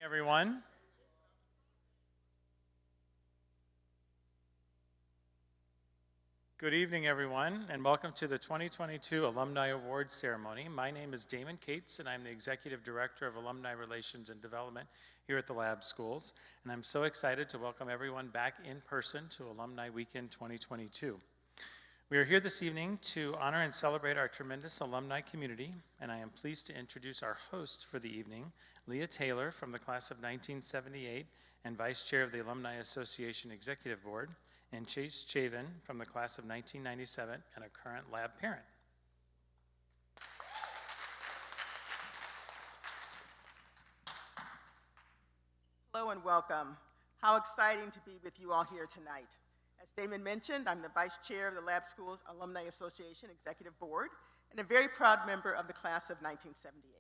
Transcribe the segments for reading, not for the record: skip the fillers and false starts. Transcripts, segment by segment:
Everyone. Good evening, everyone, and welcome to the 2022 Alumni Awards Ceremony. My name is Damon Cates, and I'm the Executive Director of Alumni Relations and Development here at the Lab Schools, and I'm so excited to welcome everyone back in person to Alumni Weekend 2022. We are here this evening to honor and celebrate our tremendous alumni community, and I am pleased to introduce our host for the evening, Leah Taylor from the class of 1978 and Vice Chair of the Alumni Association Executive Board, and Chase Chavin from the class of 1997 and a current lab parent. Hello and welcome. How exciting to be with you all here tonight. As Damon mentioned, I'm the Vice Chair of the Lab Schools Alumni Association Executive Board and a very proud member of the class of 1978.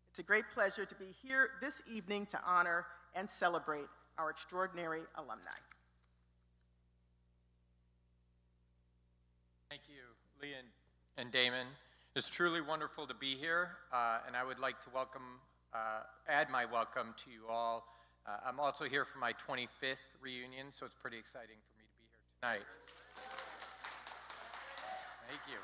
It's a great pleasure to be here this evening to honor and celebrate our extraordinary alumni. Thank you, Leah and Damon. It's truly wonderful to be here, and I would like to add my welcome to you all. I'm also here for my 25th reunion, so it's pretty exciting for me to be here tonight. Thank you.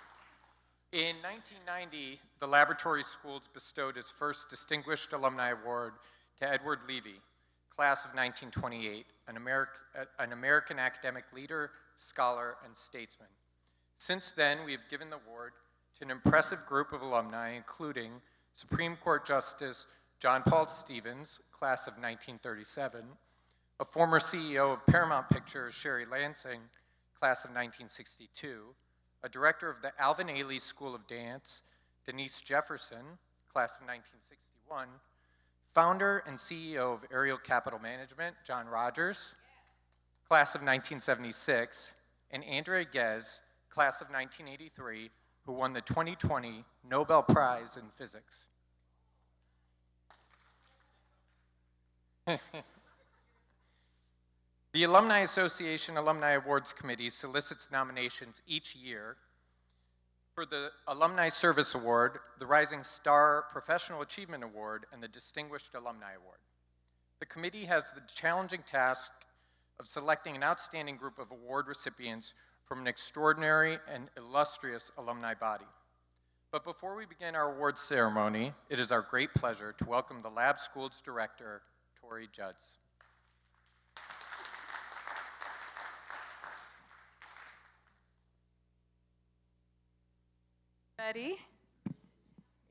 In 1990, the Laboratory Schools bestowed its first Distinguished Alumni Award to Edward Levy, class of 1928, an American academic leader, scholar, and statesman. Since then, we have given the award to an impressive group of alumni, including Supreme Court Justice John Paul Stevens, class of 1937, a former CEO of Paramount Pictures, Sherry Lansing, class of 1962, a director of the Alvin Ailey School of Dance, Denise Jefferson, class of 1961, founder and CEO of Ariel Capital Management, John Rogers, class of 1976, and Andrea Ghez, class of 1983, who won the 2020 Nobel Prize in Physics. The Alumni Association Alumni Awards Committee solicits nominations each year for the Alumni Service Award, the Rising Star Professional Achievement Award, and the Distinguished Alumni Award. The committee has the challenging task of selecting an outstanding group of award recipients from an extraordinary and illustrious alumni body. But before we begin our awards ceremony, it is our great pleasure to welcome the Lab Schools Director, Tori Judds. Everybody,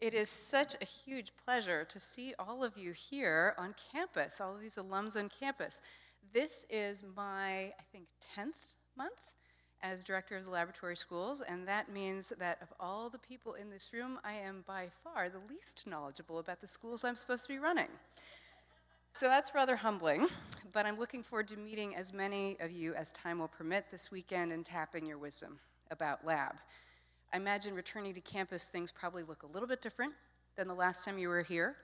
it is such a huge pleasure to see all of you here on campus, all of these alums on campus. This is my, I think, 10th month as director of the laboratory schools, and that means that of all the people in this room, I am by far the least knowledgeable about the schools I'm supposed to be running. So that's rather humbling, but I'm looking forward to meeting as many of you as time will permit this weekend and tapping your wisdom about lab. I imagine returning to campus, things probably look a little bit different than the last time you were here,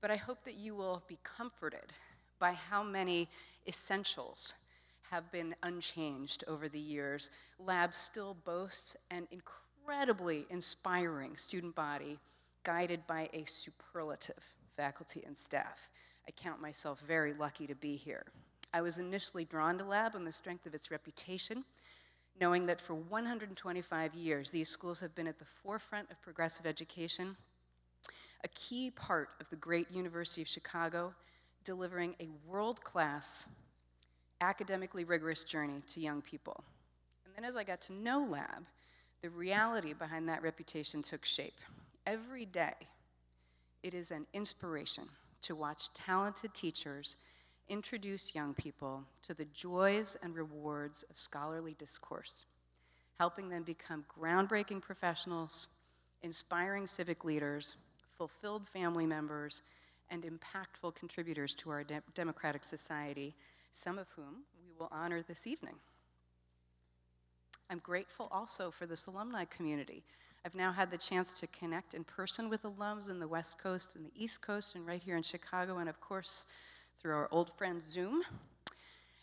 but I hope that you will be comforted by how many essentials have been unchanged over the years. Lab still boasts an incredibly inspiring student body guided by a superlative faculty and staff. I count myself very lucky to be here. I was initially drawn to Lab on the strength of its reputation, knowing that for 125 years, these schools have been at the forefront of progressive education, a key part of the great University of Chicago, delivering a world-class, academically rigorous journey to young people. And then as I got to know Lab, the reality behind that reputation took shape. Every day, it is an inspiration to watch talented teachers introduce young people to the joys and rewards of scholarly discourse, helping them become groundbreaking professionals, inspiring civic leaders, fulfilled family members, and impactful contributors to our democratic society, some of whom we will honor this evening. I'm grateful also for this alumni community. I've now had the chance to connect in person with alums in the West Coast and the East Coast and right here in Chicago, and of course, through our old friend Zoom.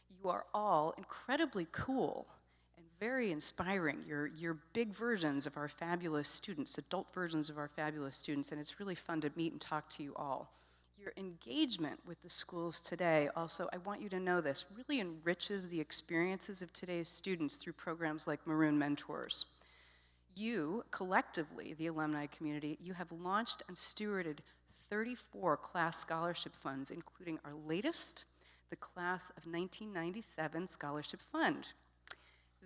You are all incredibly cool and very inspiring. You're big versions of our fabulous students, adult versions of our fabulous students, and it's really fun to meet and talk to you all. Your engagement with the schools today also, I want you to know this, really enriches the experiences of today's students through programs like Maroon Mentors. You, collectively, the alumni community, you have launched and stewarded 34 class scholarship funds, including our latest, the Class of 1997 Scholarship Fund.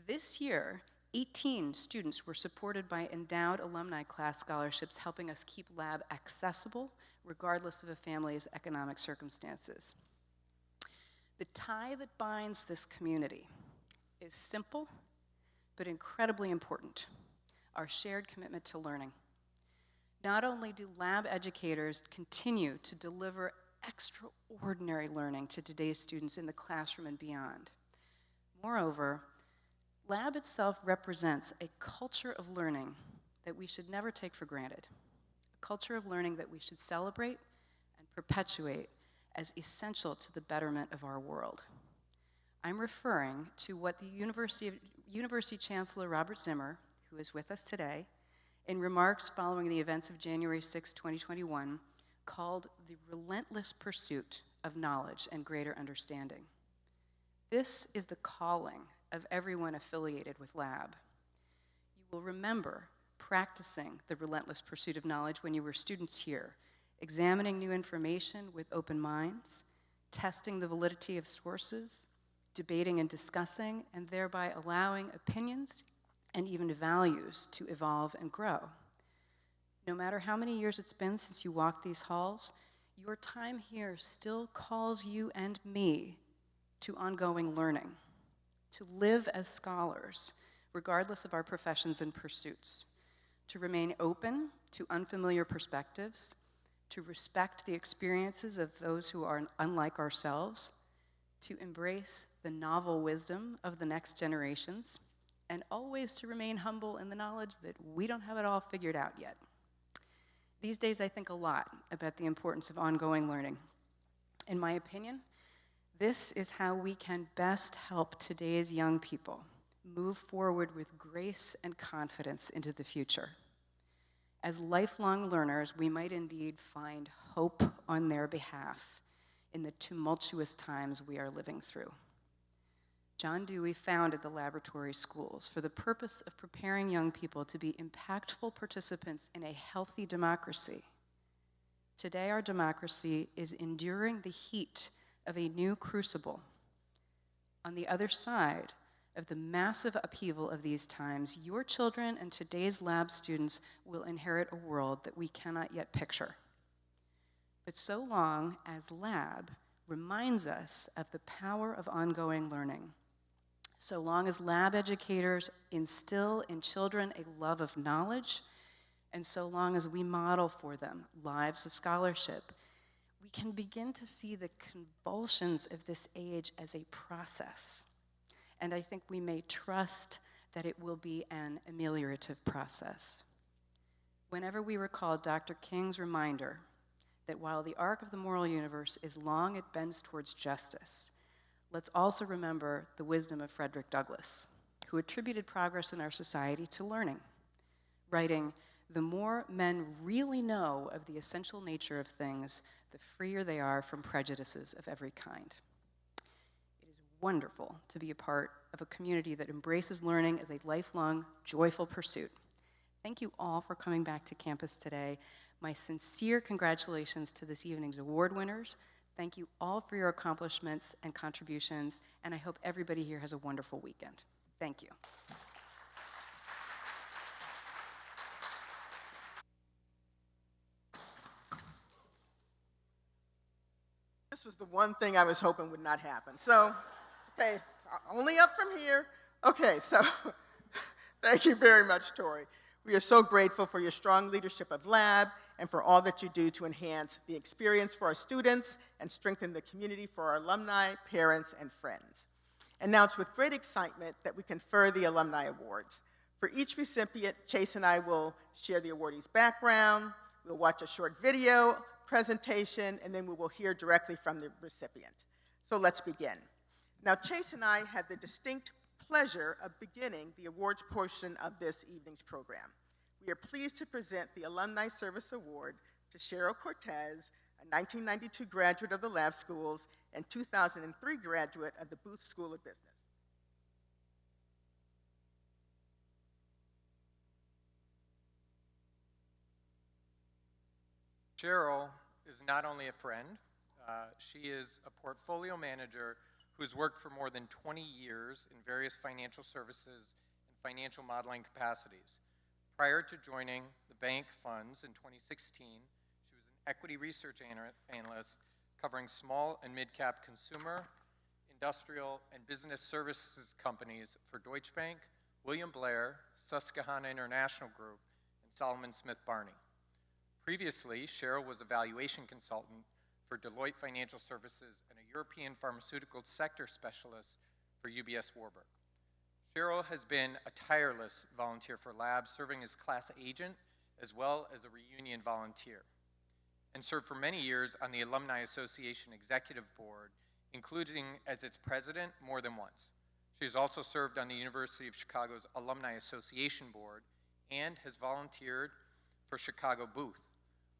This year, 18 students were supported by endowed alumni class scholarships, helping us keep lab accessible regardless of a family's economic circumstances. The tie that binds this community is simple, but incredibly important: our shared commitment to learning. Not only do lab educators continue to deliver extraordinary learning to today's students in the classroom and beyond, moreover, lab itself represents a culture of learning that we should never take for granted, a culture of learning that we should celebrate and perpetuate as essential to the betterment of our world. I'm referring to what the University Chancellor Robert Zimmer, who is with us today, in remarks following the events of January 6, 2021, called the relentless pursuit of knowledge and greater understanding. This is the calling of everyone affiliated with lab. You will remember practicing the relentless pursuit of knowledge when you were students here, examining new information with open minds, testing the validity of sources, debating and discussing, and thereby allowing opinions and even values to evolve and grow. No matter how many years it's been since you walked these halls, your time here still calls you and me to ongoing learning, to live as scholars, regardless of our professions and pursuits, to remain open to unfamiliar perspectives, to respect the experiences of those who are unlike ourselves, to embrace the novel wisdom of the next generations, and always to remain humble in the knowledge that we don't have it all figured out yet. These days, I think a lot about the importance of ongoing learning. In my opinion, this is how we can best help today's young people move forward with grace and confidence into the future. As lifelong learners, we might indeed find hope on their behalf in the tumultuous times we are living through. John Dewey founded the laboratory schools for the purpose of preparing young people to be impactful participants in a healthy democracy. Today, our democracy is enduring the heat of a new crucible. On the other side of the massive upheaval of these times, your children and today's lab students will inherit a world that we cannot yet picture. But so long as lab reminds us of the power of ongoing learning, so long as lab educators instill in children a love of knowledge, and so long as we model for them lives of scholarship, we can begin to see the convulsions of this age as a process. And I think we may trust that it will be an ameliorative process. Whenever we recall Dr. King's reminder that while the arc of the moral universe is long, it bends towards justice, let's also remember the wisdom of Frederick Douglass, who attributed progress in our society to learning, writing, "The more men really know of the essential nature of things, the freer they are from prejudices of every kind." It is wonderful to be a part of a community that embraces learning as a lifelong, joyful pursuit. Thank you all for coming back to campus today. My sincere congratulations to this evening's award winners. Thank you all for your accomplishments and contributions, and I hope everybody here has a wonderful weekend. Thank you. This was the one thing I was hoping would not happen. So, okay, only up from here. Okay, so thank you very much, Tori. We are so grateful for your strong leadership of Lab and for all that you do to enhance the experience for our students and strengthen the community for our alumni, parents, and friends. And now it's with great excitement that we confer the Alumni Awards. For each recipient, Chase and I will share the awardee's background, we'll watch a short video presentation, and then we will hear directly from the recipient. So let's begin. Now, Chase and I had the distinct pleasure of beginning the awards portion of this evening's program. We are pleased to present the Alumni Service Award to Cheryl Cortez, a a 1992 graduate of the lab schools and 2003 graduate of the Booth School of Business. Cheryl is not only a friend, she is a portfolio manager who has worked for more than 20 years in various financial services and financial modeling capacities. Prior to joining the bank funds in 2016, she was an equity research analyst covering small and mid-cap consumer, industrial, and business services companies for Deutsche Bank, William Blair, Susquehanna International Group, and Solomon Smith Barney. Previously, Cheryl was a valuation consultant for Deloitte Financial Services and a European pharmaceutical sector specialist for UBS Warburg. Cheryl has been a tireless volunteer for Lab, serving as class agent as well as a reunion volunteer, and served for many years on the Alumni Association Executive Board, including as its president more than once. She has also served on the University of Chicago's Alumni Association Board and has volunteered for Chicago Booth.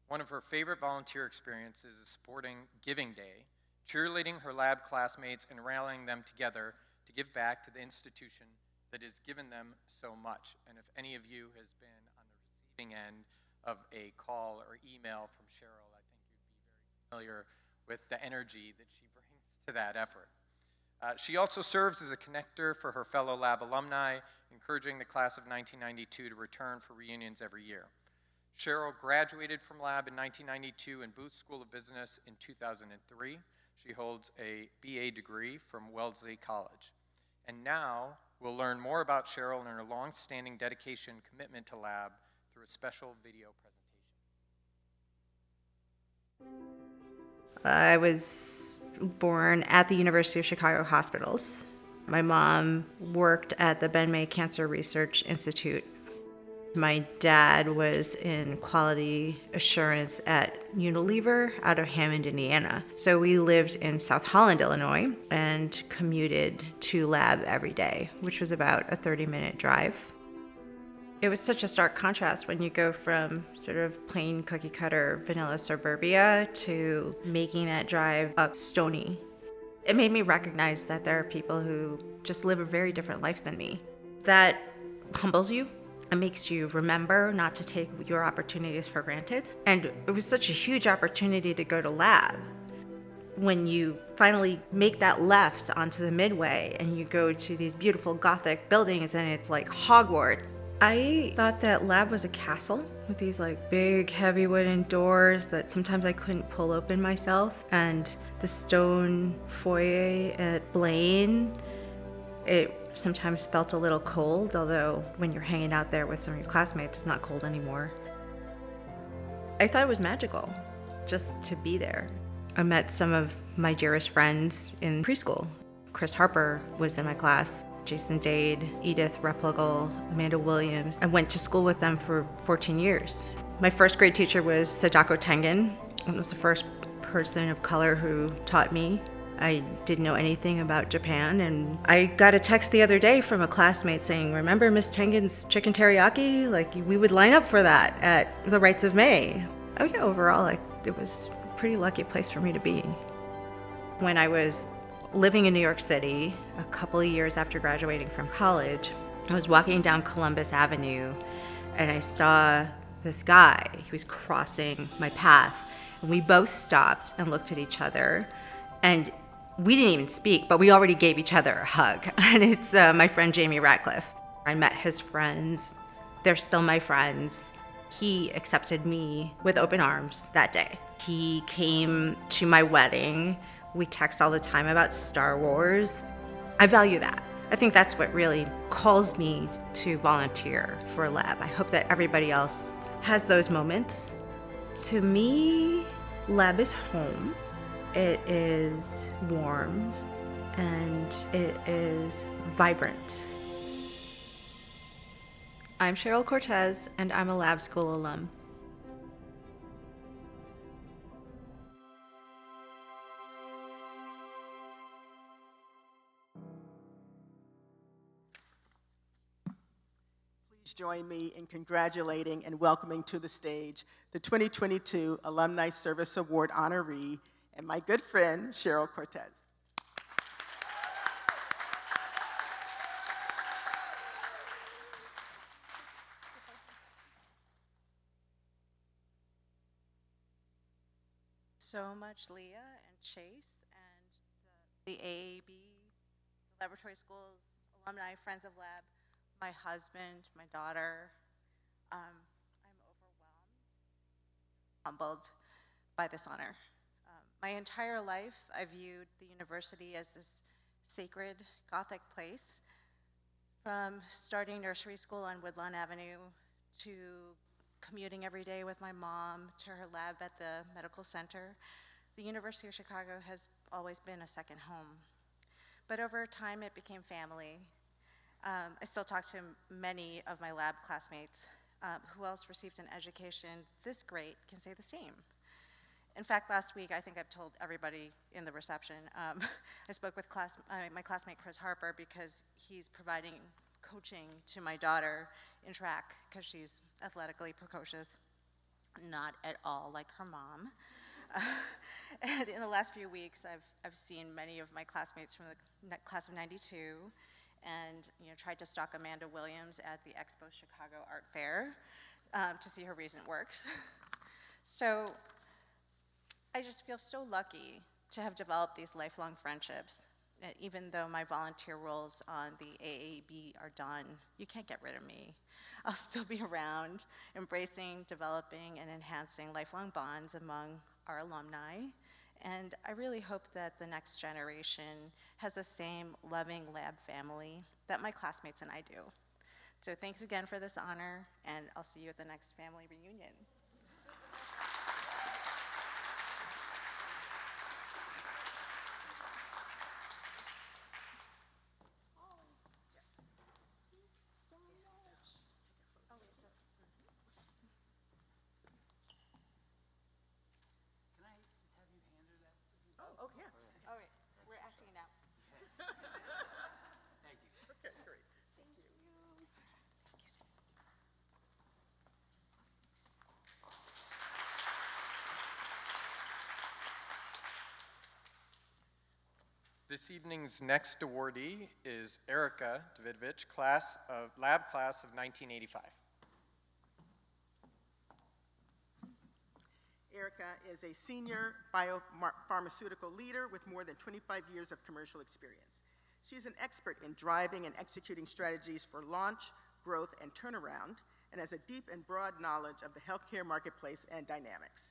One of her favorite volunteer experiences is supporting Giving Day, cheerleading her lab classmates and rallying them together to give back to the institution that has given them so much. And if any of you has been on the receiving end of a call or email from Cheryl, I think you'd be very familiar with the energy that she brings to that effort. She also serves as a connector for her fellow lab alumni, encouraging the class of 1992 to return for reunions every year. Cheryl graduated from Lab in 1992 and Booth School of Business in 2003. She holds a BA degree from Wellesley College. And now we'll learn more about Cheryl and her long-standing dedication and commitment to Lab through a special video presentation. I was born at the University of Chicago hospitals. My mom worked at the Ben May Cancer Research Institute. My dad was in quality assurance at Unilever out of Hammond, Indiana. So we lived in South Holland, Illinois, and commuted to Lab every day, which was about a 30-minute drive. It was such a stark contrast when you go from sort of plain cookie cutter vanilla suburbia to making that drive up Stony. It made me recognize that there are people who just live a very different life than me. That humbles you. It makes you remember not to take your opportunities for granted. And it was such a huge opportunity to go to Lab. When you finally make that left onto the Midway and you go to these beautiful Gothic buildings and it's like Hogwarts, I thought that Lab was a castle with these like big heavy wooden doors that sometimes I couldn't pull open myself. And the stone foyer at Blaine, it sometimes felt a little cold, although when you're hanging out there with some of your classmates, it's not cold anymore. I thought it was magical just to be there. I met some of my dearest friends in preschool. Chris Harper was in my class, Jason Dade, Edith Replogle, Amanda Williams. I went to school with them for 14 years. My first grade teacher was Sadako Tengen. It was the first person of color who taught me. I didn't know anything about Japan, and I got a text the other day from a classmate saying, "Remember Miss Tengen's chicken teriyaki? Like, we would line up for that at the Rites of May." Oh yeah, overall, it was a pretty lucky place for me to be. When I was living in New York City, a couple of years after graduating from college, I was walking down Columbus Avenue, and I saw this guy. He was crossing my path, and we both stopped and looked at each other, and we didn't even speak, but we already gave each other a hug. And it's my friend Jamie Ratcliffe. I met his friends. They're still my friends. He accepted me with open arms that day. He came to my wedding. We text all the time about Star Wars. I value that. I think that's what really calls me to volunteer for Lab. I hope that everybody else has those moments. To me, Lab is home. It is warm, and it is vibrant. I'm Cheryl Cortez, and I'm a Lab School alum. Please join me in congratulating and welcoming to the stage the 2022 Alumni Service Award honoree and my good friend, Cheryl Cortez. So much, Leah and Chase and the AAB, the Laboratory Schools, alumni, Friends of Lab, my husband, my daughter. I'm overwhelmed, humbled by this honor. My entire life, I viewed the university as this sacred Gothic place, from starting nursery school on Woodlawn Avenue to commuting every day with my mom to her lab at the medical center. The University of Chicago has always been a second home. But over time, it became family. I still talk to many of my lab classmates who else received an education this great can say the same. In fact, last week, I think I've told everybody in the reception, I spoke with my classmate Chris Harper because he's providing coaching to my daughter in track because she's athletically precocious, not at all like her mom. And in the last few weeks, I've seen many of my classmates from the class of '92 and tried to stalk Amanda Williams at the Expo Chicago Art Fair to see her recent works. So I just feel so lucky to have developed these lifelong friendships. Even though my volunteer roles on the AAB are done, you can't get rid of me. I'll still be around, embracing, developing, and enhancing lifelong bonds among our alumni. And I really hope that the next generation has the same loving lab family that my classmates and I do. So thanks again for this honor, and I'll see you at the next family reunion. Oh, yes. All right, we're acting it out. Okay, great. Thank you. This evening's next awardee is Erica Davidovich, lab class of 1985. Erica is a senior biopharmaceutical leader with more than 25 years of commercial experience. She's an expert in driving and executing strategies for launch, growth, and turnaround, and has a deep and broad knowledge of the healthcare marketplace and dynamics.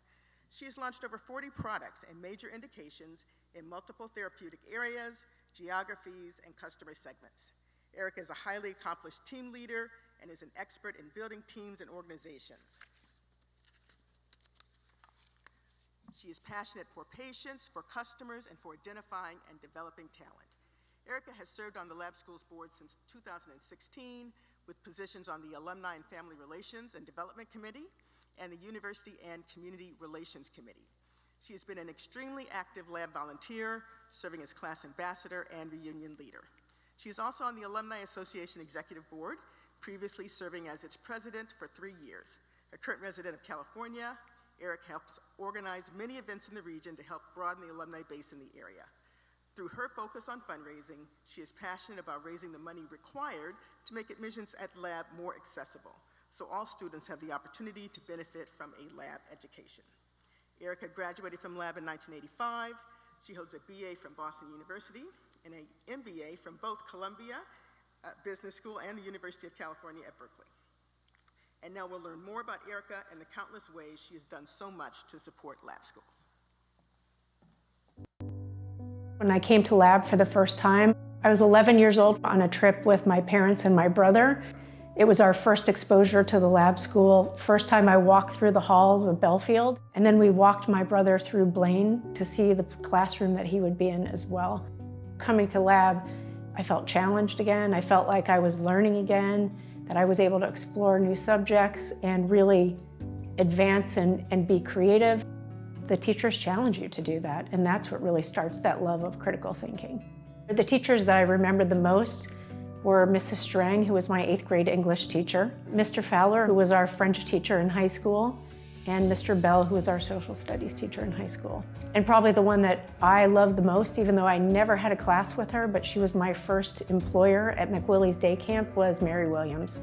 She has launched over 40 products and major indications in multiple therapeutic areas, geographies, and customer segments. Erica is a highly accomplished team leader and is an expert in building teams and organizations. She is passionate for patients, for customers, and for identifying and developing talent. Erica has served on the Lab Schools Board since 2016 with positions on the Alumni and Family Relations and Development Committee and the University and Community Relations Committee. She has been an extremely active lab volunteer, serving as class ambassador and reunion leader. She is also on the Alumni Association Executive Board, previously serving as its president for 3 years. A current resident of California, Eric helps organize many events in the region to help broaden the alumni base in the area. Through her focus on fundraising, she is passionate about raising the money required to make admissions at lab more accessible, so all students have the opportunity to benefit from a lab education. Erica graduated from lab in 1985. She holds a BA from Boston University and an MBA from both Columbia Business School and the University of California at Berkeley. And now we'll learn more about Erica and the countless ways she has done so much to support lab schools. When I came to lab for the first time, I was 11 years old on a trip with my parents and my brother. It was our first exposure to the lab school. First time I walked through the halls of Belfield, and then we walked my brother through Blaine to see the classroom that he would be in as well. Coming to lab, I felt challenged again. I felt like I was learning again, that I was able to explore new subjects and really advance and be creative. The teachers challenge you to do that, and that's what really starts that love of critical thinking. The teachers that I remember the most were Mrs. Strang, who was my 8th grade English teacher, Mr. Fowler, who was our French teacher in high school, and Mr. Bell, who was our social studies teacher in high school. And probably the one that I loved the most, even though I never had a class with her, but she was my first employer at McWillie's Day Camp, was Mary Williams.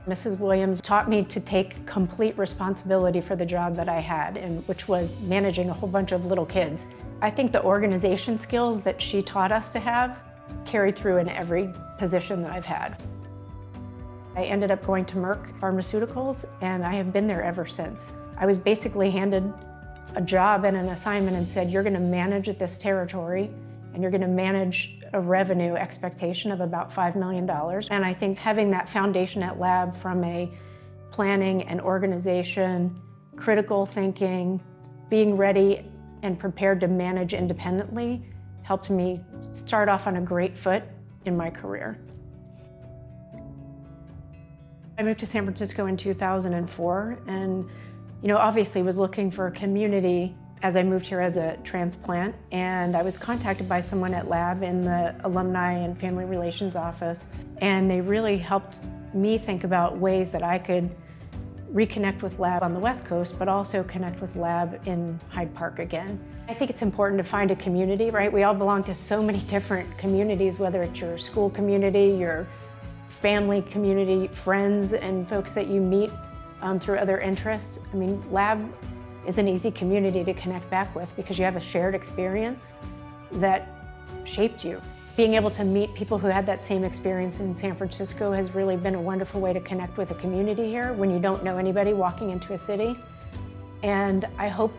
Mrs. Williams taught me to take complete responsibility for the job that I had, which was managing a whole bunch of little kids. I think the organization skills that she taught us to have carried through in every position that I've had. I ended up going to Merck Pharmaceuticals, and I have been there ever since. I was basically handed a job and an assignment and said, you're going to manage this territory, and you're going to manage a revenue expectation of about $5 million. And I think having that foundation at Lab from a planning and organization, critical thinking, being ready and prepared to manage independently helped me start off on a great foot in my career. I moved to San Francisco in 2004 and obviously was looking for a community as I moved here as a transplant, and I was contacted by someone at Lab in the Alumni and Family Relations office, and they really helped me think about ways that I could reconnect with Lab on the West Coast, but also connect with Lab in Hyde Park again. I think it's important to find a community, right? We all belong to so many different communities, whether it's your school community, your family community, friends, and folks that you meet through other interests. I mean, Lab is an easy community to connect back with because you have a shared experience that shaped you. Being able to meet people who had that same experience in San Francisco has really been a wonderful way to connect with a community here when you don't know anybody walking into a city. And I hope,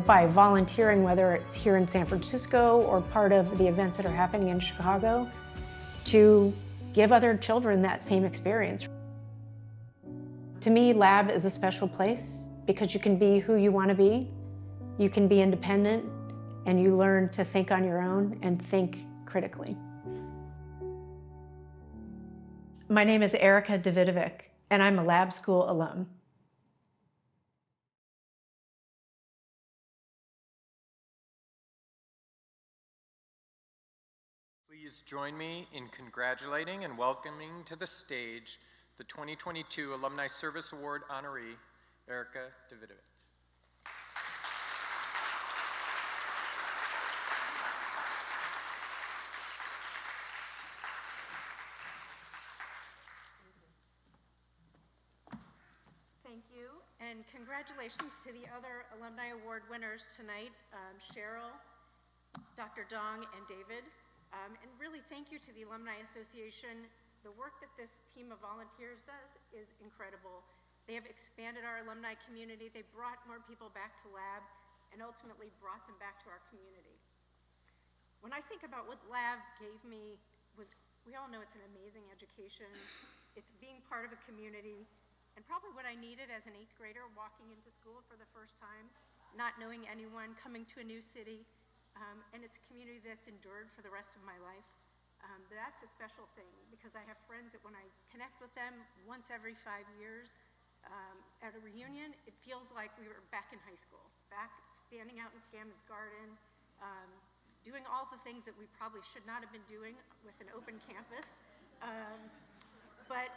by volunteering, whether it's here in San Francisco or part of the events that are happening in Chicago, to give other children that same experience. To me, Lab is a special place because you can be who you want to be, you can be independent, and you learn to think on your own and think critically. My name is Erica Davidovic, and I'm a Lab School alum. Please join me in congratulating and welcoming to the stage the 2022 Alumni Service Award honoree, Erica Davidovic. Thank you, and congratulations to the other Alumni Award winners tonight, Cheryl, Dr. Dong, and David. And really thank you to the Alumni Association. The work that this team of volunteers does is incredible. They have expanded our alumni community, they brought more people back to Lab, and ultimately brought them back to our community. When I think about what Lab gave me, we all know it's an amazing education, it's being part of a community, and probably what I needed as an 8th grader walking into school for the first time, not knowing anyone, coming to a new city, and it's a community that's endured for the rest of my life. That's a special thing because I have friends that when I connect with them once every 5 years at a reunion, it feels like we were back in high school, back standing out in Scammond's Garden, doing all the things that we probably should not have been doing with an open campus. But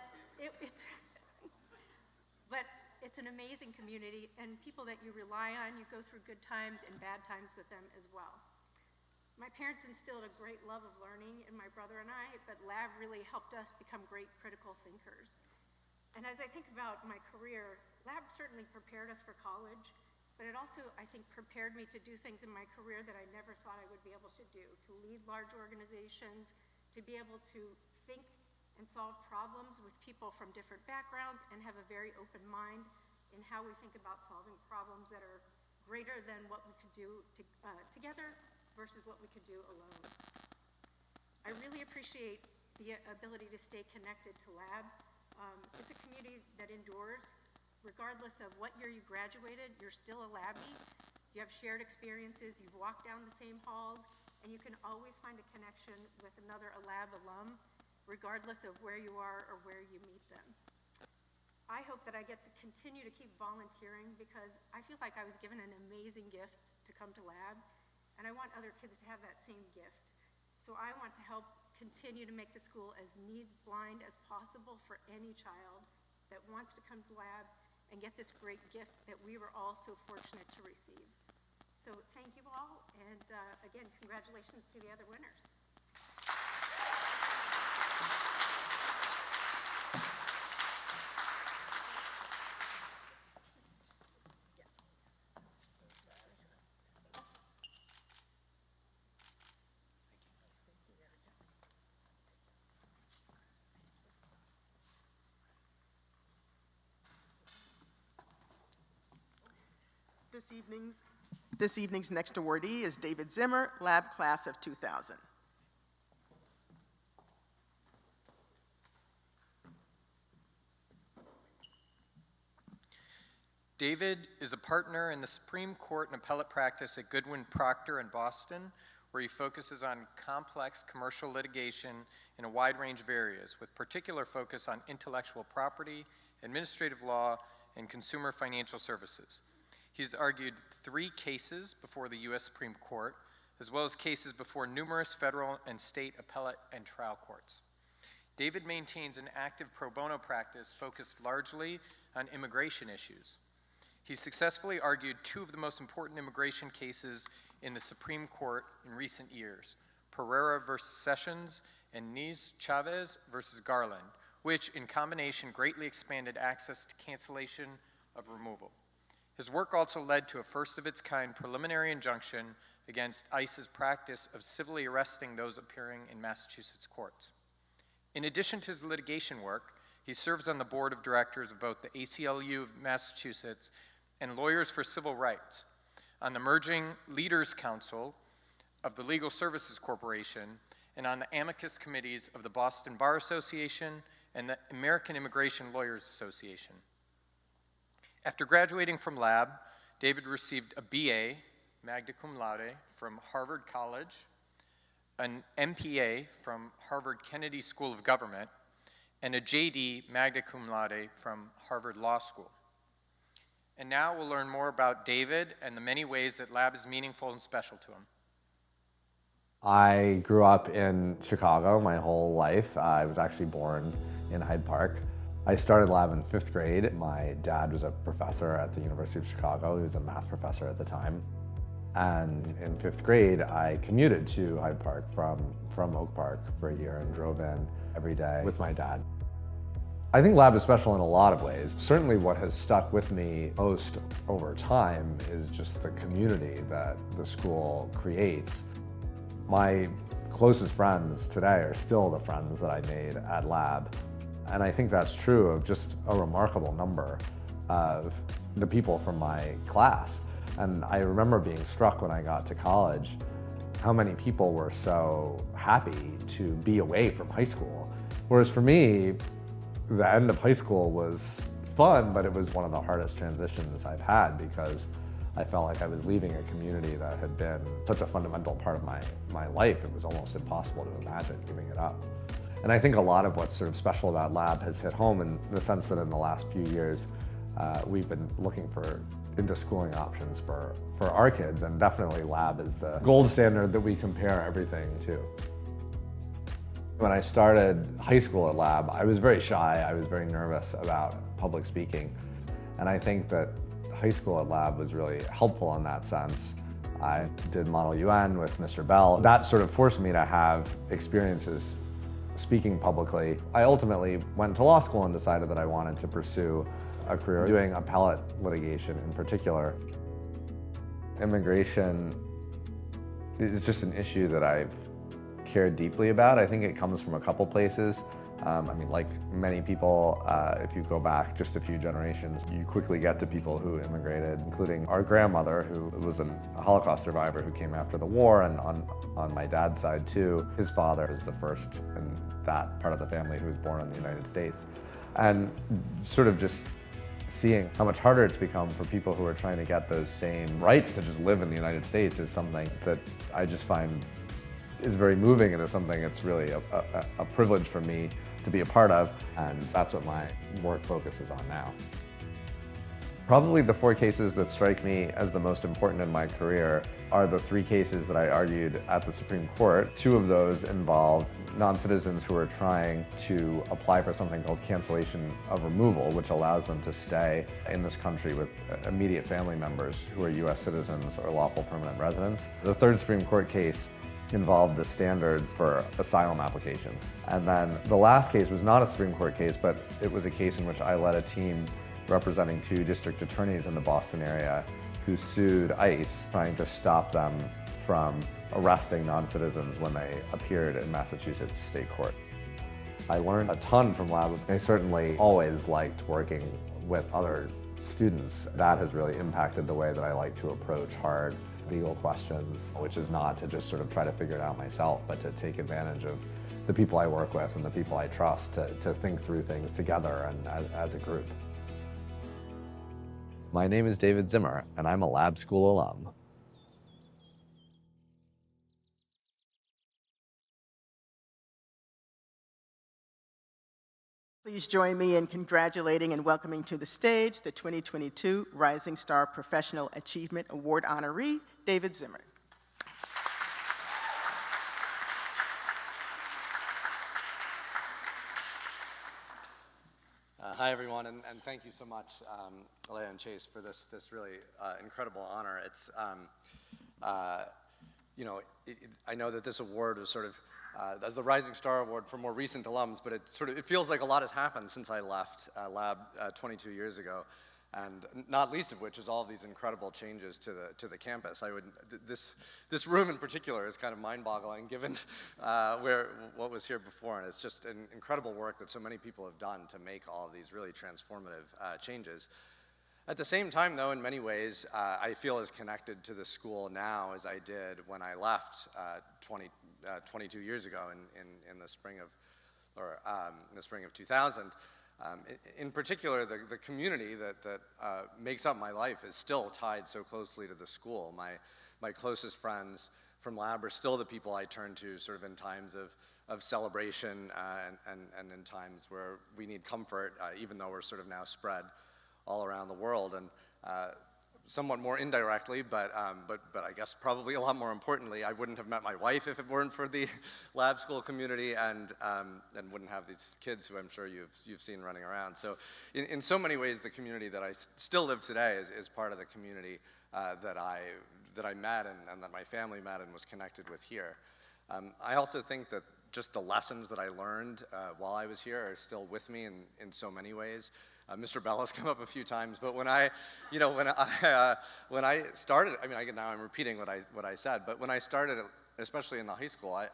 it's an amazing community and people that you rely on. You go through good times and bad times with them as well. My parents instilled a great love of learning in my brother and I, but Lab really helped us become great critical thinkers. And as I think about my career, Lab certainly prepared us for college, but it also, I think, prepared me to do things in my career that I never thought I would be able to do, to lead large organizations, to be able to think and solve problems with people from different backgrounds and have a very open mind in how we think about solving problems that are greater than what we could do together versus what we could do alone. I really appreciate the ability to stay connected to Lab. It's a community that endures. Regardless of what year you graduated, you're still a Labbie. You have shared experiences, you've walked down the same halls, and you can always find a connection with another Lab alum, regardless of where you are or where you meet them. I hope that I get to continue to keep volunteering because I feel like I was given an amazing gift to come to Lab, and I want other kids to have that same gift. So I want to help continue to make the school as needs blind as possible for any child that wants to come to lab and get this great gift that we were all so fortunate to receive. So thank you all, and again, congratulations to the other winners. This evening's next awardee is David Zimmer, Lab Class of 2000. David is a partner in the Supreme Court and appellate practice at Goodwin Procter in Boston, where he focuses on complex commercial litigation in a wide range of areas, with particular focus on intellectual property, administrative law, and consumer financial services. He's argued 3 cases before the U.S. Supreme Court, as well as cases before numerous federal and state appellate and trial courts. David maintains an active pro bono practice focused largely on immigration issues. He successfully argued 2 of the most important immigration cases in the Supreme Court in recent years, Pereira versus Sessions and Niz Chavez versus Garland, which in combination greatly expanded access to cancellation of removal. His work also led to a first-of-its-kind preliminary injunction against ICE's practice of civilly arresting those appearing in Massachusetts courts. In addition to his litigation work, he serves on the board of directors of both the ACLU of Massachusetts and Lawyers for Civil Rights, on the Merging Leaders Council of the Legal Services Corporation, and on the amicus committees of the Boston Bar Association and the American Immigration Lawyers Association. After graduating from Lab, David received a BA, magna cum laude, from Harvard College, an MPA from Harvard Kennedy School of Government, and a JD, magna cum laude, from Harvard Law School. And now we'll learn more about David and the many ways that Lab is meaningful and special to him. I grew up in Chicago my whole life. I was actually born in Hyde Park. I started Lab in 5th grade. My dad was a professor at the University of Chicago. He was a math professor at the time. And in 5th grade, I commuted to Hyde Park from Oak Park for a year and drove in every day with my dad. I think Lab is special in a lot of ways. Certainly what has stuck with me most over time is just the community that the school creates. My closest friends today are still the friends that I made at Lab. And I think that's true of just a remarkable number of the people from my class. And I remember being struck when I got to college how many people were so happy to be away from high school. Whereas for me, the end of high school was fun, but it was one of the hardest transitions I've had because I felt like I was leaving a community that had been such a fundamental part of my life. It was almost impossible to imagine giving it up. And I think a lot of what's sort of special about Lab has hit home in the sense that in the last few years, we've been looking for into-schooling options for our kids, and definitely Lab is the gold standard that we compare everything to. When I started high school at Lab, I was very shy. I was very nervous about public speaking. And I think that high school at Lab was really helpful in that sense. I did Model UN with Mr. Bell. That sort of forced me to have experiences speaking publicly. I ultimately went to law school and decided that I wanted to pursue a career doing appellate litigation in particular. Immigration is just an issue that I've cared deeply about. I think it comes from a couple places. I mean, like many people, if you go back just a few generations, you quickly get to people who immigrated, including our grandmother, who was a Holocaust survivor who came after the war, and on my dad's side too, his father was the first in that part of the family who was born in the United States. And sort of just seeing how much harder it's become for people who are trying to get those same rights to just live in the United States is something that I just find is very moving, and is something that's really a privilege for me to be a part of, and that's what my work focuses on now. Probably the 4 cases that strike me as the most important in my career are the 3 cases that I argued at the Supreme Court. 2 of those involved non-citizens who are trying to apply for something called cancellation of removal, which allows them to stay in this country with immediate family members who are U.S. citizens or lawful permanent residents. The 3rd Supreme Court case involved the standards for asylum application. And then the last case was not a Supreme Court case, but it was a case in which I led a team representing 2 district attorneys in the Boston area who sued ICE, trying to stop them from arresting non-citizens when they appeared in Massachusetts state court. I learned a ton from lab. I certainly always liked working with other students. That has really impacted the way that I like to approach hard legal questions, which is not to just sort of try to figure it out myself, but to take advantage of the people I work with and the people I trust to think through things together and as a group. My name is David Zimmer, and I'm a lab school alum. Please join me in congratulating and welcoming to the stage the 2022 Rising Star Professional Achievement Award honoree, David Zimmer. Hi, everyone, and thank you so much, Alea and Chase, for this really incredible honor. It's, you know, I know that this award was sort of as the Rising Star Award for more recent alums, but it feels like a lot has happened since I left Lab 22 years ago, and not least of which is all of these incredible changes to the campus. This room in particular is kind of mind-boggling given what was here before, and it's just an incredible work that so many people have done to make all of these really transformative changes. At the same time, though, in many ways, I feel as connected to the school now as I did when I left 22 years ago in the spring of 2000. In particular, the community that makes up my life is still tied so closely to the school. My closest friends from lab are still the people I turn to sort of in times of celebration and in times where we need comfort, even though we're sort of now spread all around the world. And somewhat more indirectly, but I guess probably a lot more importantly, I wouldn't have met my wife if it weren't for the lab school community, and wouldn't have these kids who I'm sure you've seen running around. So in so many ways, the community that I still live today is part of the community that I met and that my family met and was connected with here. I also think that just the lessons that I learned while I was here are still with me in so many ways. Mr. Bell has come up a few times, but when I started, I mean, now I'm repeating what I said, but when I started, especially in the high school, I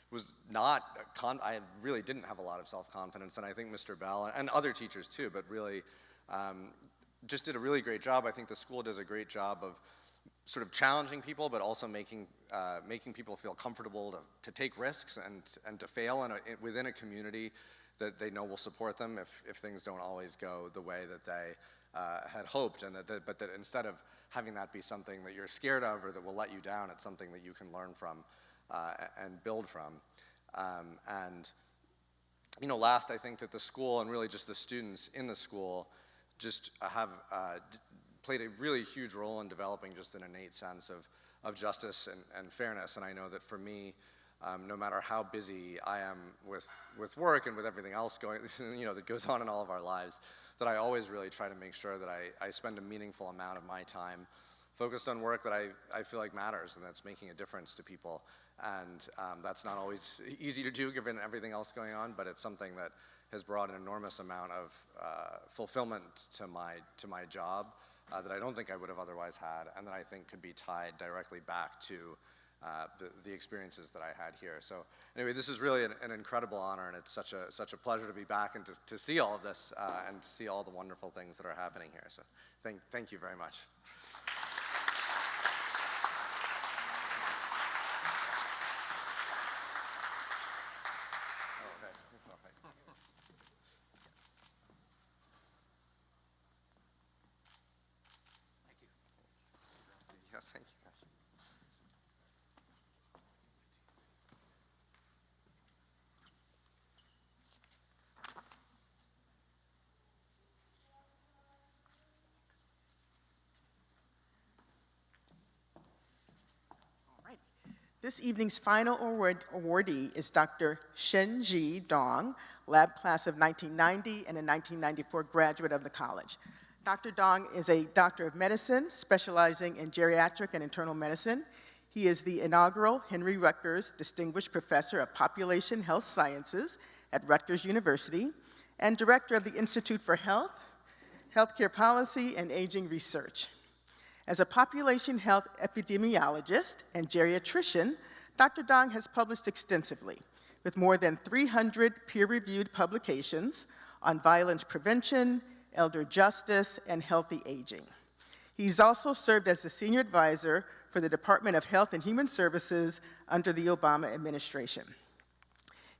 was not, I really didn't have a lot of self-confidence, and I think Mr. Bell, and other teachers too, but really just did a really great job. I think the school does a great job of sort of challenging people, but also making people feel comfortable to take risks and to fail within a community that they know will support them if things don't always go the way that they had hoped, but that instead of having that be something that you're scared of or that will let you down, it's something that you can learn from and build from. And you know, last, I think that the school and really just the students in the school just have played a really huge role in developing just an innate sense of justice and fairness. And I know that for me, no matter how busy I am with work and with everything else going, you know, that goes on in all of our lives, that I always really try to make sure that I spend a meaningful amount of my time focused on work that I feel like matters and that's making a difference to people. And that's not always easy to do given everything else going on, but it's something that has brought an enormous amount of fulfillment to my job that I don't think I would have otherwise had, and that I think could be tied directly back to the experiences that I had here. So anyway, this is really an incredible honor, and it's such a pleasure to be back and to see all of this and to see all the wonderful things that are happening here. So thank you very much. Yeah, thank you, guys. This evening's final awardee is Dr. Shenji Dong, lab class of 1990 and a 1994 graduate of the college. Dr. Dong is a doctor of medicine specializing in geriatric and internal medicine. He is the inaugural Henry Rutgers Distinguished Professor of Population Health Sciences at Rutgers University and director of the Institute for Health, Healthcare Policy, and Aging Research. As a population health epidemiologist and geriatrician, Dr. Dong has published extensively with more than 300 peer-reviewed publications on violence prevention, elder justice, and healthy aging. He's also served as the senior advisor for the Department of Health and Human Services under the Obama administration.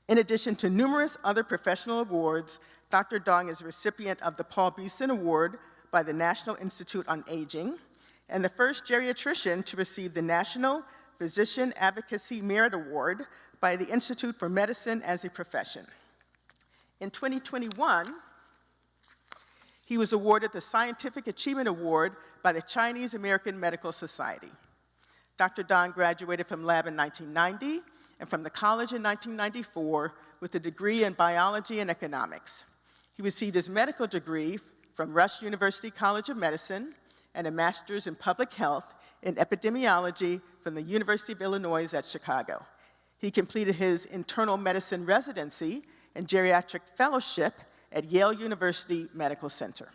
In addition to numerous other professional awards, Dr. Dong is a recipient of the Paul Beeson Award by the National Institute on Aging, and the first geriatrician to receive the National Physician Advocacy Merit Award by the Institute for Medicine as a Profession. In 2021, he was awarded the Scientific Achievement Award by the Chinese American Medical Society. Dr. Dong graduated from lab in 1990 and from the college in 1994 with a degree in biology and economics. He received his medical degree from Rush University College of Medicine and a master's in public health in epidemiology from the University of Illinois at Chicago. He completed his internal medicine residency and geriatric fellowship at Yale University Medical Center.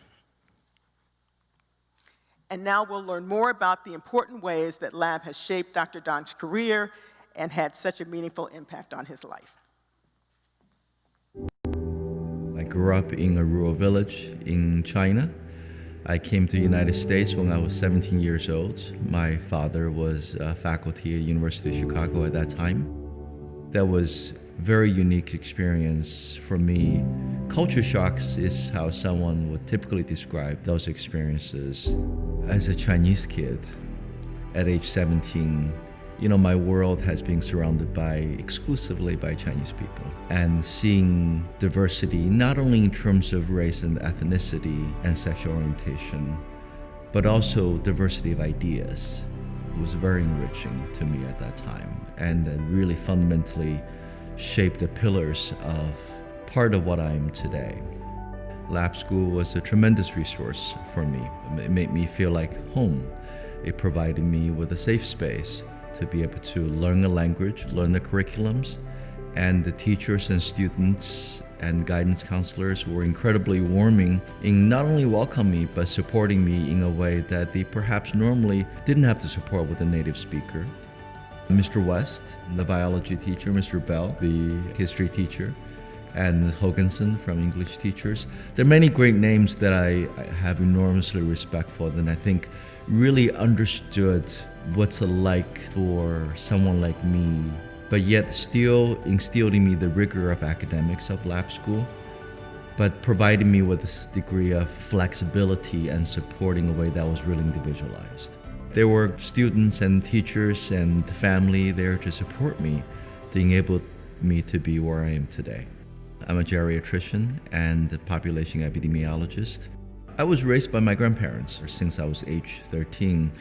And now we'll learn more about the important ways that lab has shaped Dr. Dong's career and had such a meaningful impact on his life. I grew up in a rural village in China. I came to the United States when I was 17 years old. My father was faculty at University of Chicago at that time. That was a very unique experience for me. Culture shocks is how someone would typically describe those experiences. As a Chinese kid, at age 17, my world has been surrounded exclusively by Chinese people. And seeing diversity, not only in terms of race and ethnicity and sexual orientation, but also diversity of ideas, was very enriching to me at that time. And that really fundamentally shaped the pillars of part of what I am today. Lab school was a tremendous resource for me. It made me feel like home. It provided me with a safe space to be able to learn a language, learn the curriculums, and the teachers and students and guidance counselors were incredibly warming in not only welcoming me, but supporting me in a way that they perhaps normally didn't have to support with a native speaker. Mr. West, the biology teacher, Mr. Bell, the history teacher, and Hoganson from English teachers. There are many great names that I have enormously respect for, and I think really understood what's it like for someone like me, but yet still instilled in me the rigor of academics of lab school, but providing me with this degree of flexibility and supporting a way that was really individualized. There were students and teachers and family there to support me, to enable me to be where I am today. I'm a geriatrician and a population epidemiologist. I was raised by my grandparents since I was age 13,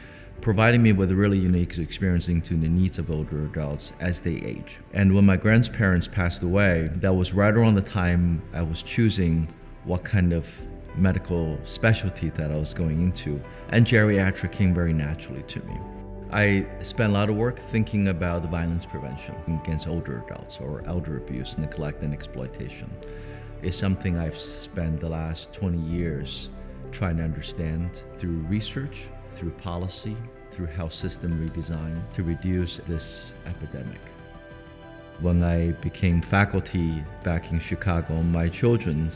providing me with a really unique experience into the needs of older adults as they age. And when my grandparents passed away, that was right around the time I was choosing what kind of medical specialty that I was going into, and geriatric came very naturally to me. I spent a lot of work thinking about violence prevention against older adults, or elder abuse, neglect, and exploitation. It's something I've spent the last 20 years trying to understand through research, through policy, through health system redesign to reduce this epidemic. When I became faculty back in Chicago, my children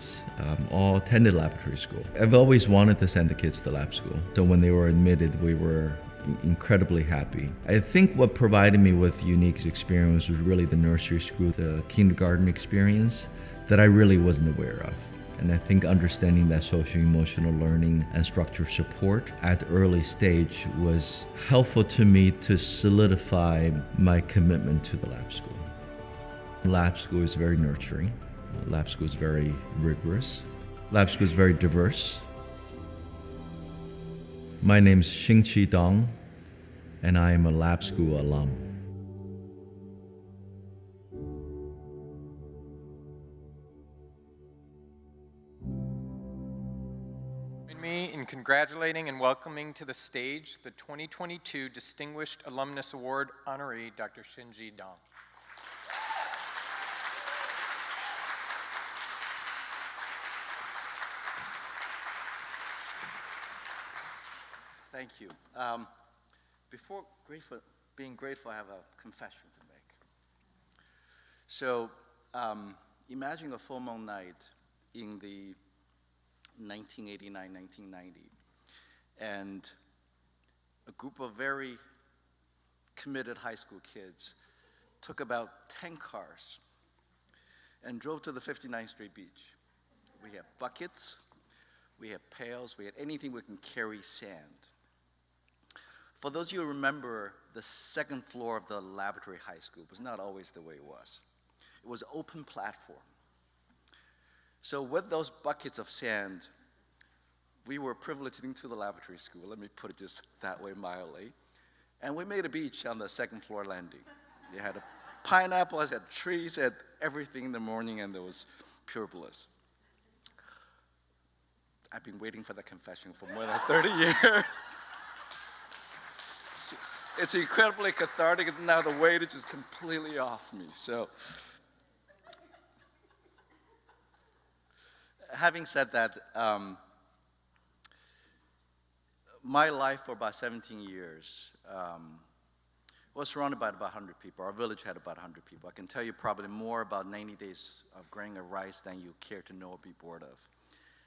all attended laboratory school. I've always wanted to send the kids to lab school. So when they were admitted, we were incredibly happy. I think what provided me with unique experience was really the nursery school, the kindergarten experience that I really wasn't aware of. And I think understanding that social-emotional learning and structured support at the early stage was helpful to me to solidify my commitment to the lab school. Lab school is very nurturing. Lab school is very rigorous. Lab school is very diverse. My name is Xingqi Dong, and I am a lab school alum. me in congratulating and welcoming to the stage the 2022 Distinguished Alumnus Award honoree, Dr. Shinji Dong. Thank you. Before being grateful, I have a confession to make. So, imagine a full moon night in the 1989-1990, and a group of very committed high school kids took about 10 cars and drove to the 59th Street Beach. We had buckets, we had pails, we had anything we can carry sand. For those of you who remember, the second floor of the laboratory high school was not always the way it was. It was an open platform. So with those buckets of sand, we were privileged into the laboratory school, let me put it just that way mildly, and we made a beach on the second floor landing. It had pineapples, it had trees, it had everything in the morning, and there was pure bliss. I've been waiting for that confession for more than 30 years. It's incredibly cathartic, and now the weight is just completely off me. So, having said that, my life for about 17 years was surrounded by about 100 people. Our village had about 100 people. I can tell you probably more about 90 days of growing of rice than you care to know or be bored of.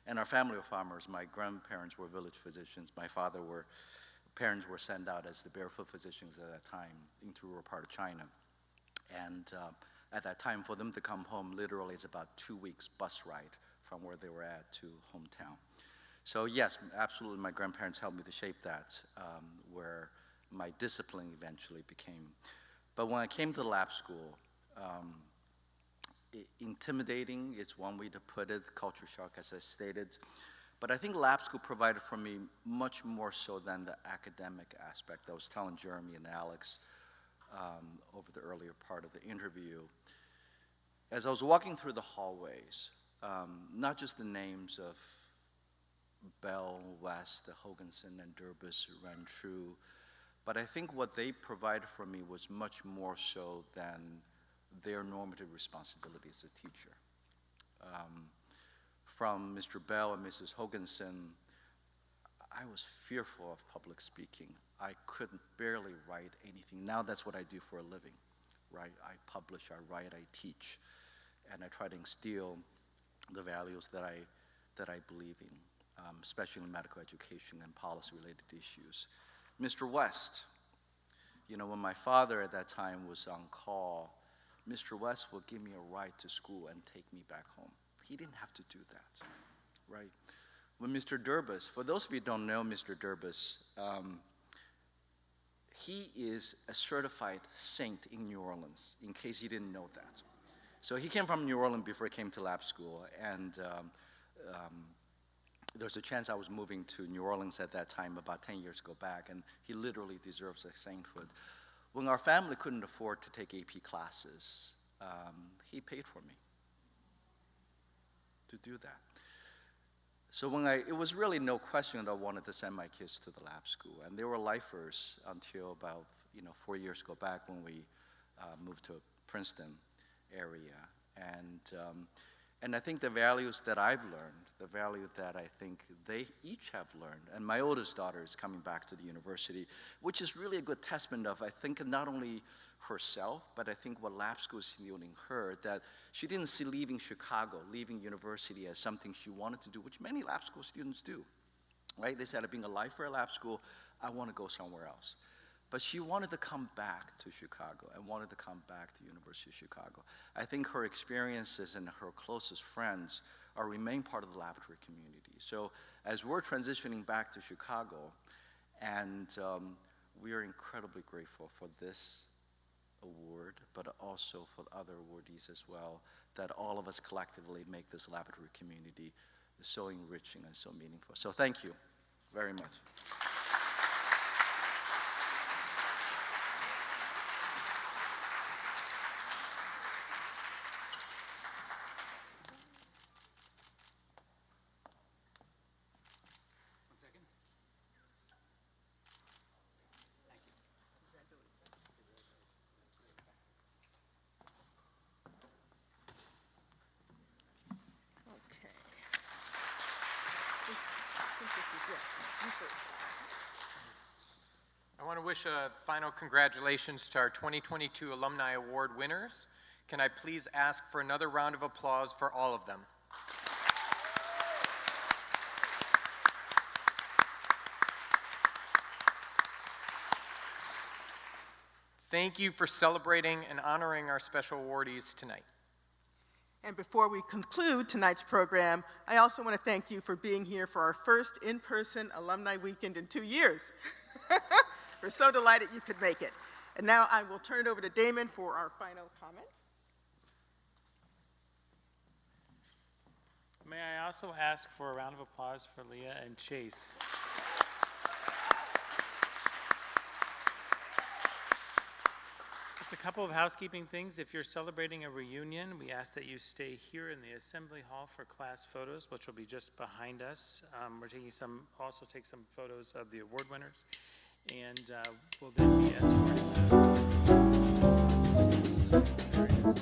And our family were farmers. My grandparents were village physicians. My parents were sent out as the barefoot physicians at that time into a rural part of China. And at that time, for them to come home, literally it's about 2 weeks bus ride from where they were at to hometown. So yes, absolutely, my grandparents helped me to shape that, where my discipline eventually became. But when I came to the lab school, intimidating is one way to put it, culture shock, as I stated. But I think lab school provided for me much more so than the academic aspect. I was telling Jeremy and Alex over the earlier part of the interview. As I was walking through the hallways, not just the names of Bell, West, Hoganson, and Durbus ran true, but I think what they provided for me was much more so than their normative responsibility as a teacher. From Mr. Bell and Mrs. Hoganson, I was fearful of public speaking. I couldn't barely write anything. Now that's what I do for a living, right? I publish, I write, I teach, and I try to instill the values that I believe in, especially in medical education and policy-related issues. Mr. West, you know, when my father at that time was on call, Mr. West would give me a ride to school and take me back home. He didn't have to do that, right? When Mr. Durbus, for those of you who don't know Mr. Durbus, he is a certified saint in New Orleans, in case you didn't know that. So he came from New Orleans before he came to lab school, and there's a chance I was moving to New Orleans at that time, about 10 years ago back, and he literally deserves a sainthood. When our family couldn't afford to take AP classes, he paid for me to do that. So it was really no question that I wanted to send my kids to the lab school, and they were lifers until about 4 years ago back when we moved to Princeton area, and I think the values that I've learned, the value that I think they each have learned, and my oldest daughter is coming back to the university, which is really a good testament of, I think, not only herself, but I think what lab school is instilling her, that she didn't see leaving Chicago, leaving university as something she wanted to do, which many lab school students do, right? They said, being a lifer at lab school, I want to go somewhere else. But she wanted to come back to Chicago and wanted to come back to the University of Chicago. I think her experiences and her closest friends remain part of the laboratory community. So as we're transitioning back to Chicago, and we are incredibly grateful for this award, but also for other awardees as well, that all of us collectively make this laboratory community so enriching and so meaningful. So thank you very much. wish a final congratulations to our 2022 Alumni Award winners. Can I please ask for another round of applause for all of them? Thank you for celebrating and honoring our special awardees tonight. And before we conclude tonight's program, I also want to thank you for being here for our first in-person alumni weekend in 2 years. We're so delighted you could make it. And now I will turn it over to Damon for our final comments. May I also ask for a round of applause for Leah and Chase? Just a couple of housekeeping things. If you're celebrating a reunion, we ask that you stay here in the Assembly Hall for class photos, which will be just behind us. We're taking also take some photos of the award winners, and we'll then be escorting them. This is the various